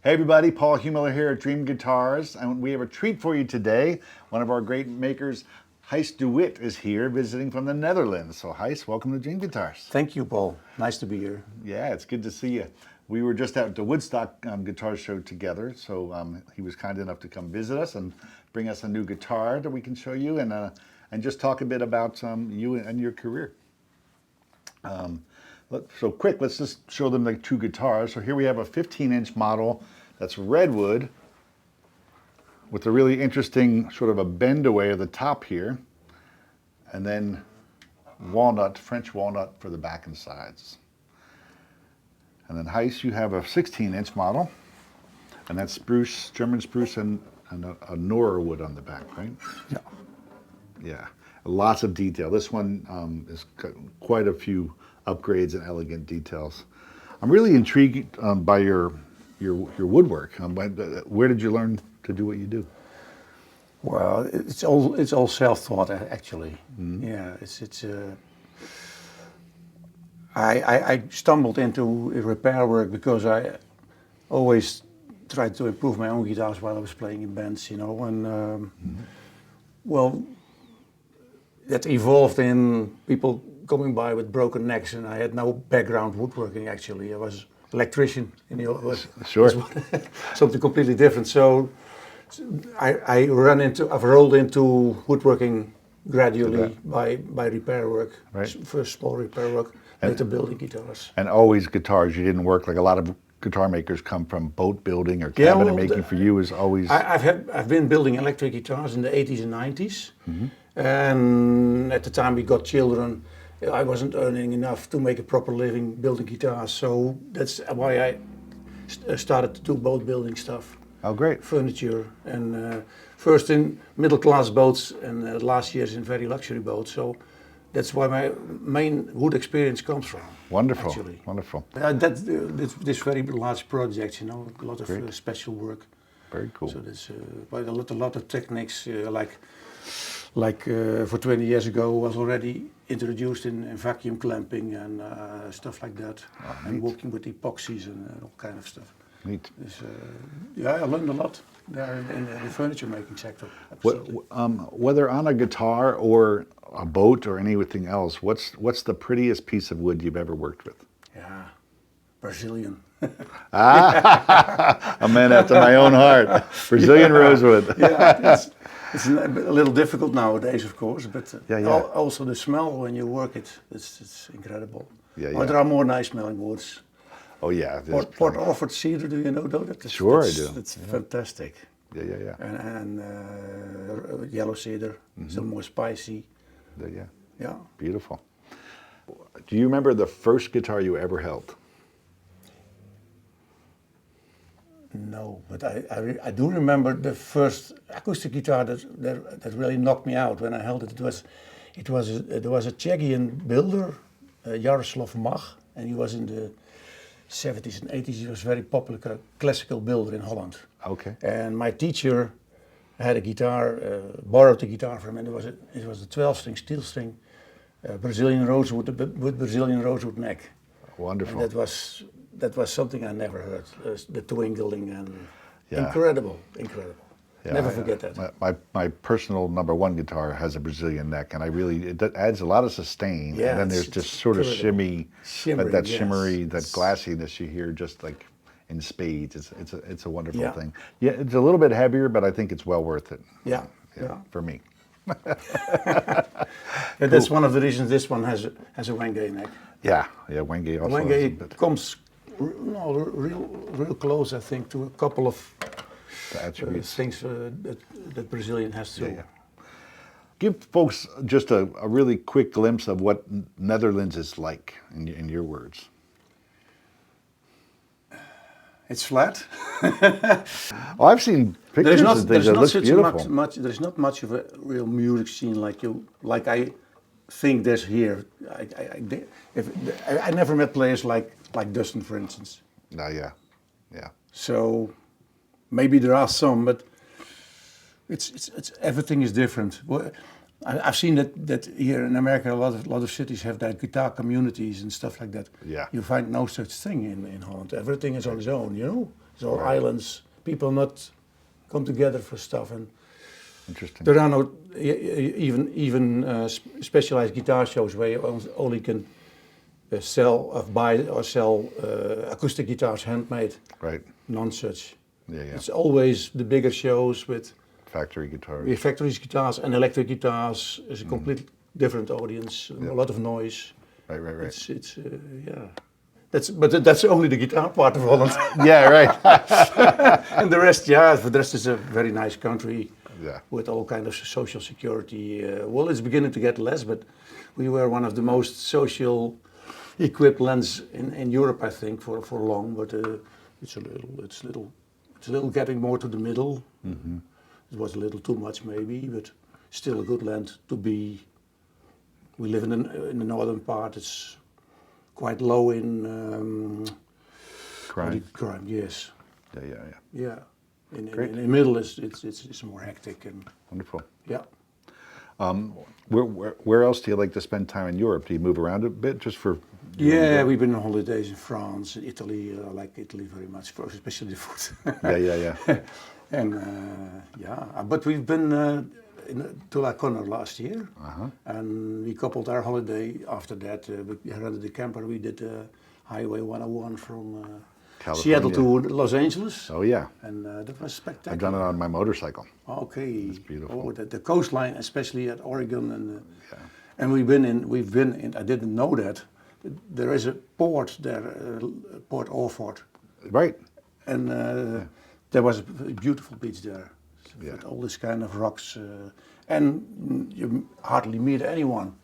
Hey everybody, Paul Heumiller here at Dream Guitars, and we have a treat for you today. One of our great makers, Gijs de Wit, is here visiting from the Netherlands. So Gijs, welcome to Dream Guitars. Thank you, Paul. Nice to be here. Yeah, it's good to see you. We were just at the Woodstock Guitar Show together, so he was kind enough to come visit us and bring us a new guitar that we can show you and just talk a bit about you and your career. So quick, let's just show them the two guitars. So here we have a 15-inch model that's redwood with a really interesting sort of a bend away at the top here, and then walnut, French walnut for the back and sides. And then Gijs, you have a 16-inch model, and that's spruce, German spruce, and a Norwood on the back, right? Yeah. Yeah, lots of detail. This one is quite a few upgrades and elegant details. I'm really intrigued by your woodwork. Where did you learn to do what you do? Well, it's all self-taught actually. Mm-hmm. Yeah, I stumbled into repair work because I always tried to improve my own guitars while I was playing in bands, you know, and well, that evolved in people coming by with broken necks, and I had no background woodworking actually. I was electrician in the old, Sure. something completely different. So I've rolled into woodworking gradually by repair work. Right. First small repair work, later building guitars. And always guitars. You didn't work like a lot of guitar makers come from boat building or cabinet making. For you is always. I've been building electric guitars in the 80s and 90s, and at the time we got children. I wasn't earning enough to make a proper living building guitars, so that's why I started to do boat building stuff. Oh, great. Furniture, and first in middle class boats, and last years in very luxury boats. So that's why my main wood experience comes from. Wonderful, actually. wonderful. This very large project, you know, a lot of special work. Very cool. So there's quite a lot of techniques, like for 20 years ago was already introduced in vacuum clamping and stuff like that, and working with epoxies and all kind of stuff. Neat. Yeah, I learned a lot there in the furniture making sector. Whether on a guitar or a boat or anything else, what's the prettiest piece of wood you've ever worked with? Yeah, Brazilian. A man after my own heart. Brazilian rosewood. Yeah, it's a little difficult nowadays, of course, but also the smell when you work it, it's incredible. Yeah, But there are more nice smelling woods. Oh yeah. Port Orford cedar, do you know that? Sure, I do. It's fantastic. Yeah. And yellow cedar, some more spicy. Yeah. Beautiful. Do you remember the first guitar you ever held? No, but I do remember the first acoustic guitar that really knocked me out when I held it. There was a Czechian builder, Jaroslav Mach, and he was in the 70s and 80s. He was a very popular classical builder in Holland. Okay. And my teacher had a guitar, borrowed the guitar from him, and it was a 12-string steel string, Brazilian rosewood with Brazilian rosewood neck. Wonderful. And that was something I never heard. The twinkling and incredible. Yeah, never forget that. My personal #1 guitar has a Brazilian neck, and it adds a lot of sustain. Yeah, and then there's just sort of shimmery, that shimmery, that glassiness you hear just like in spades. It's a wonderful thing. Yeah, it's a little bit heavier, but I think it's well worth it. Yeah. For me. That's one of the reasons this one has a Wenge neck. Yeah, Wenge also. Wenge comes real close, I think, to a couple of things that Brazilian has too. Yeah. Give folks just a really quick glimpse of what Netherlands is like in your words. It's flat. Well, I've seen pictures of things that look beautiful. There's not much of a real music scene like I think there's here. I never met players like Dustin, for instance. Yeah. So maybe there are some, but it's everything is different. I've seen that here in America, a lot of cities have their guitar communities and stuff like that. Yeah. You find no such thing in Holland. Everything is on its own, you know. So Right. islands, people not come together for stuff, and Interesting. there are no even specialized guitar shows where you only can buy or sell acoustic guitars handmade. Right. None such. Yeah, yeah. It's always the bigger shows with Factory guitars. factory guitars and electric guitars. Is a complete different audience. Yeah. A lot of noise. Right, right, right. It's yeah. That's only the guitar part of Holland. Yeah, right. And the rest, the rest is a very nice country. Yeah. With all kind of social security. Well, it's beginning to get less, but we were one of the most social equipped lands in Europe, I think, for long. But it's a little getting more to the middle. Mm-hmm. It was a little too much, maybe, but still a good land to be. We live in the northern part. It's quite low in Crime. crime. Yes. Yeah, yeah, yeah. Yeah. Great. In the middle, it's more hectic and Wonderful. yeah. Where else do you like to spend time in Europe? Do you move around a bit just for? Yeah, we've been on holidays in France, Italy. I like Italy very much, especially the food. Yeah, yeah, yeah. And but we've been to La Connor last year, and we coupled our holiday after that. We rented the camper. We did Highway 101 from Seattle to Los Angeles. Oh yeah. And that was spectacular. I've done it on my motorcycle. Okay. It's beautiful. Oh, the coastline, especially at Oregon, and we've been in. I didn't know that. There is a port there, Port Orford, Right. and there was a beautiful beach there, Yeah. with all this kind of rocks, and you hardly meet anyone.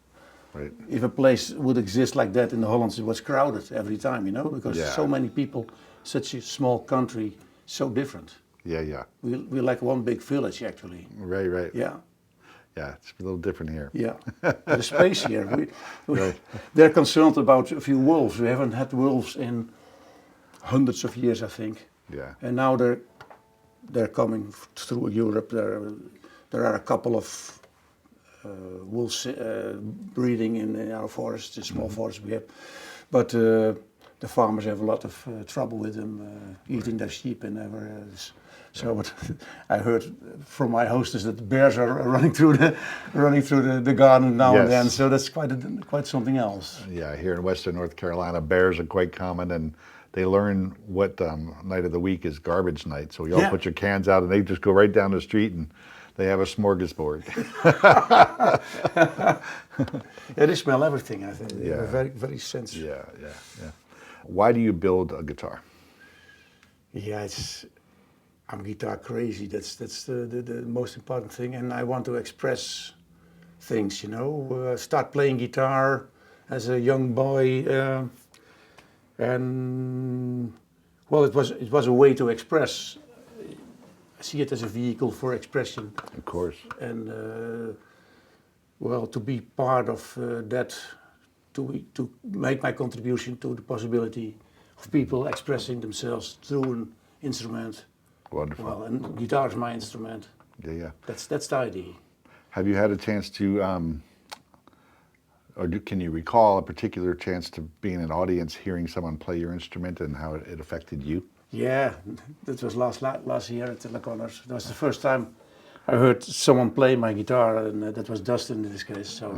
Right. If a place would exist like that in the Hollands, it was crowded every time, because Yeah. so many people, such a small country, so different. Yeah, yeah. We're like one big village, actually. Right, right. Yeah. Yeah, it's a little different here. Yeah, the space here. Right. They're concerned about a few wolves. We haven't had wolves in hundreds of years, I think. Yeah. And now they're coming through Europe. There are a couple of wolves breeding in our forests, the small forests we have. But the farmers have a lot of trouble with them eating their sheep and ever. So what I heard from my hostess that the bears are running through the garden now and then. Yes. So that's quite something else. Yeah, here in Western North Carolina, bears are quite common, and they learn what night of the week is garbage night. So you all put your cans out, and they just go right down the street, and they have a smorgasbord. Yeah, they smell everything. I think. Yeah. They're very, very sensitive. Yeah, yeah, yeah. Why do you build a guitar? Yeah, I'm guitar crazy. That's the most important thing, and I want to express things. Start playing guitar as a young boy, and well, it was a way to express. I see it as a vehicle for expression, Of course. and well, to be part of that, to make my contribution to the possibility of people expressing themselves through an instrument. Wonderful. Well, and guitar is my instrument. Yeah, yeah. That's the idea. Have you had a chance to, can you recall a particular chance to be in an audience, hearing someone play your instrument and how it affected you? Yeah, that was last year at the La Connors. That was the first time I heard someone play my guitar, and that was Dustin in this case. So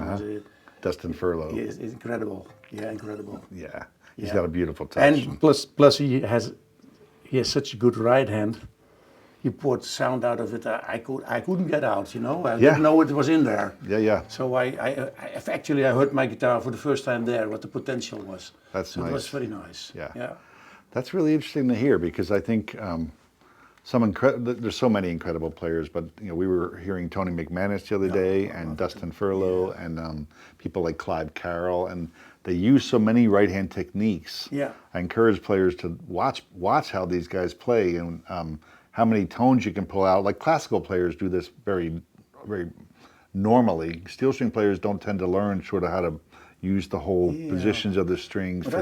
Dustin Furlow. it's incredible. Yeah, incredible. Yeah. He's Yeah. got a beautiful touch. And plus he has such a good right hand. He poured sound out of it. I couldn't get out. I didn't know it was in there. Yeah, yeah. So I heard my guitar for the first time there. What the potential was. That's so nice. It was very nice. Yeah. Yeah. That's really interesting to hear, because I think there's so many incredible players, but we were hearing Tony McManus the other day, and Dustin Furlow, and people like Clive Carroll, and they use so many right-hand techniques. Yeah. I encourage players to watch how these guys play, and how many tones you can pull out. Like classical players do this very, very normally. Steel string players don't tend to learn sort of how to use the whole positions of the strings. But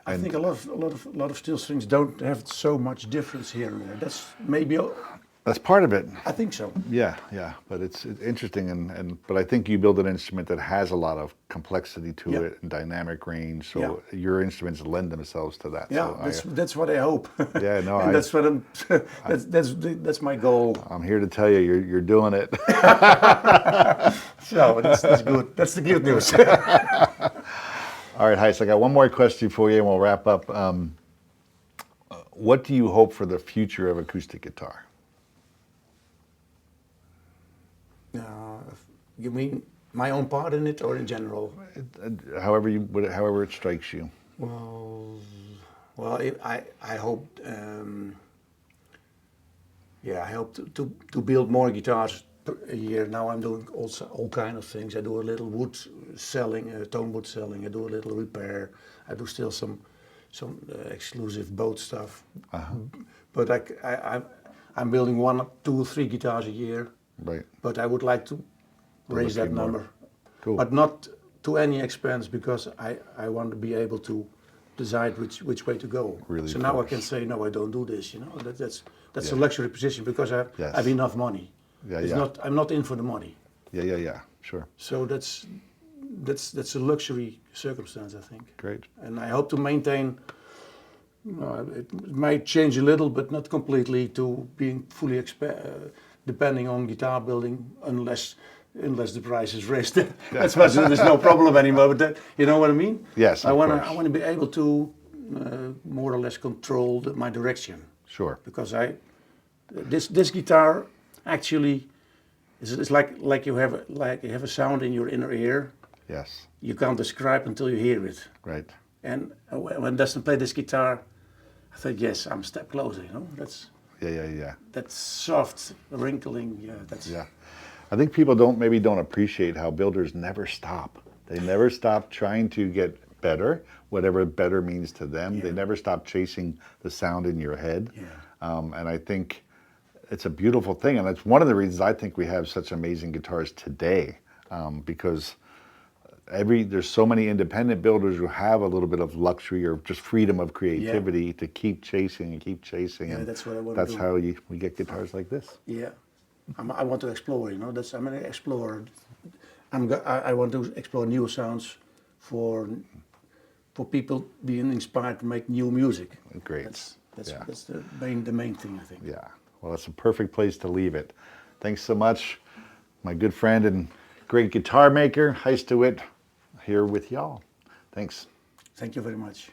I think a lot of steel strings don't have so much difference here and there. That's maybe That's part of it. I think so. Yeah, yeah, but it's interesting, but I think you build an instrument that has a lot of complexity to Yeah. it and dynamic range. So Yeah. your instruments lend themselves to that. Yeah, So that's what I hope. yeah, no, And that's what I'm. That's my goal. I'm here to tell you, you're doing it. So that's good. That's the good news. All right, Gijs, I got one more question for you, and we'll wrap up. What do you hope for the future of acoustic guitar? You mean my own part in it, or in general? However it strikes you. Well, I hope. I hope to build more guitars a year. Now I'm doing also all kind of things. I do a little wood selling, tone wood selling. I do a little repair. I do still some exclusive boat stuff. But I'm building 1, 2, 3 guitars a year. Right. But I would like to raise that number. Cool. But not to any expense, because I want to be able to decide which way to go. Really so now I focus. can say no, I don't do this. You know, that's Yeah. a luxury position, because I Yes. have enough money. Yeah, It's yeah. not. I'm not in for the money. Yeah, sure. So that's a luxury circumstance, I think. Great. And I hope to maintain. It might change a little, but not completely, to being fully depending on guitar building, unless the price is raised. That's why there's no problem anymore. But you know what I mean? Yes, I of want course. to be able to more or less control my direction, Sure. because this guitar actually is like you have a sound in your inner ear. Yes. You can't describe until you hear it. Right. And when Dustin played this guitar, I thought, yes, I'm a step closer. You know, Yeah. that's soft wrinkling. Yeah, that's Yeah. I think people don't appreciate how builders never stop. They never stop trying to get better, whatever better means to them. Yeah. They never stop chasing the sound in your head. Yeah. And I think it's a beautiful thing. And that's one of the reasons I think we have such amazing guitars today, because there's so many independent builders who have a little bit of luxury or just freedom of creativity to keep chasing and keep chasing. Yeah, and that's what I want to that's do. how we get guitars like this. Yeah, I want to explore. You know, I'm an explorer. I want to explore new sounds for people being inspired to make new music. Great. That's the main thing, I think. Yeah. Well, that's a perfect place to leave it. Thanks so much, my good friend and great guitar maker, Gijs de Wit, here with y'all. Thanks. Thank you very much.